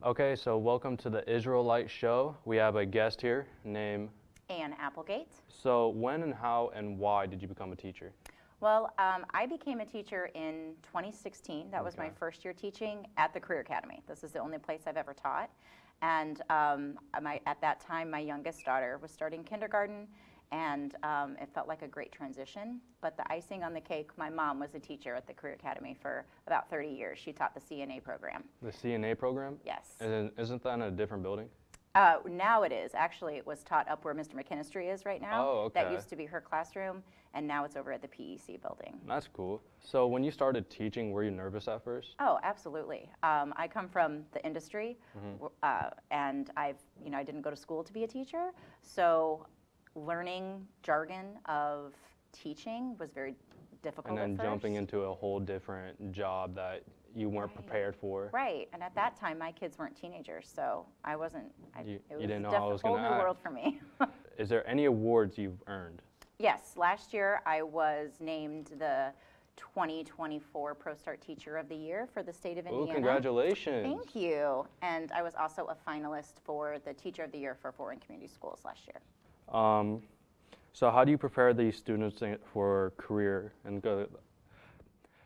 Okay, so welcome to the Israelite Show. We have a guest here named And Applegate. So when and how and why did you become a teacher? Well, I became a teacher in 2016. That was my first year teaching at the Career Academy. This is the only place I've ever taught. And at that time, my youngest daughter was starting kindergarten, and it felt like a great transition. But the icing on the cake, my mom was a teacher at the Career Academy for about 30 years. She taught the CNA program. The CNA program? Yes. And isn't that in a different building? Now it is. Actually, it was taught up where Mr. McKinstry is right now. Oh, okay. That used to be her classroom, and now it's over at the PEC building. That's cool. So when you started teaching, were you nervous at first? Oh, absolutely. I come from the industry, and I didn't go to school to be a teacher, so learning jargon of teaching was very difficult. And then at first. jumping into a whole different job that you weren't prepared for. Right, and at that time, my kids weren't teenagers, so I wasn't. You didn't know how it was going to act. A whole new world for me. Is there any awards you've earned? Yes, last year I was named the 2024 ProStart Teacher of the Year for the state of Indiana. Oh, congratulations. Thank you. And I was also a finalist for the Teacher of the Year for foreign community schools last year. So how do you prepare these students for career and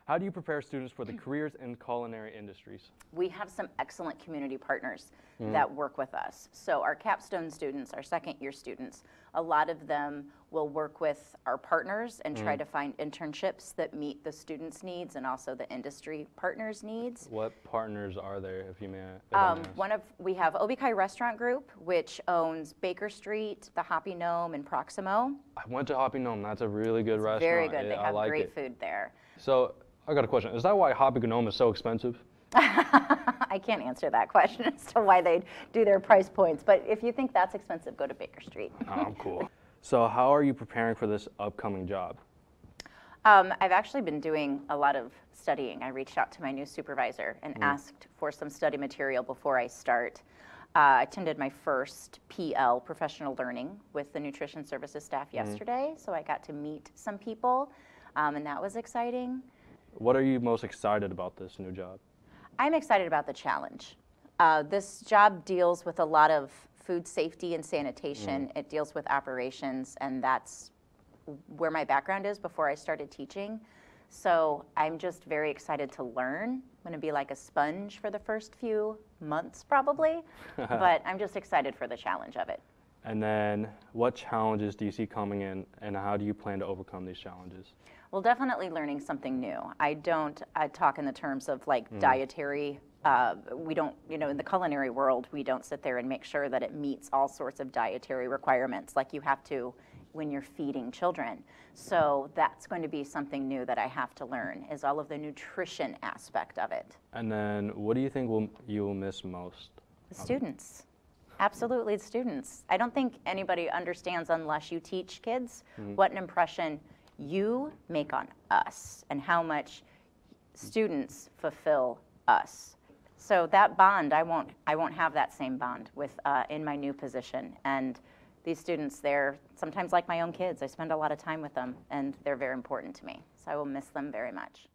how do you prepare students for the careers in culinary industries? We have some excellent community partners that work with us. So our capstone students, our second year students, a lot of them will work with our partners and try to find internships that meet the students' needs and also the industry partners' needs. What partners are there, if you may? We have Obikai Restaurant Group, which owns Baker Street, the Hoppy Gnome, and Proximo. I went to Hoppy Gnome. That's a really good restaurant. Very good. They have like great food there. So I got a question. Is that why Hoppy Gnome is so expensive? I can't answer that question as to why they do their price points, but if you think that's expensive, go to Baker Street. Oh, cool. So how are you preparing for this upcoming job? I've actually been doing a lot of studying. I reached out to my new supervisor and asked for some study material before I start. I attended my first PL, professional learning, with the nutrition services staff yesterday, so I got to meet some people, and that was exciting. What are you most excited about this new job? I'm excited about the challenge. This job deals with a lot of food safety and sanitation. It deals with operations, and that's where my background is before I started teaching. So I'm just very excited to learn. I'm going to be like a sponge for the first few months probably, but I'm just excited for the challenge of it. And then what challenges do you see coming in, and how do you plan to overcome these challenges? Well, definitely learning something new. I talk in the terms of like dietary. We don't, in the culinary world, we don't sit there and make sure that it meets all sorts of dietary requirements like you have to when you're feeding children. So that's going to be something new that I have to learn, is all of the nutrition aspect of it. And then what do you think you will miss most? The students. Absolutely, the students. I don't think anybody understands, unless you teach kids, what an impression you make on us and how much students fulfill us. So that bond, I won't have that same bond with in my new position. And these students, they're sometimes like my own kids. I spend a lot of time with them, and they're very important to me. So I will miss them very much.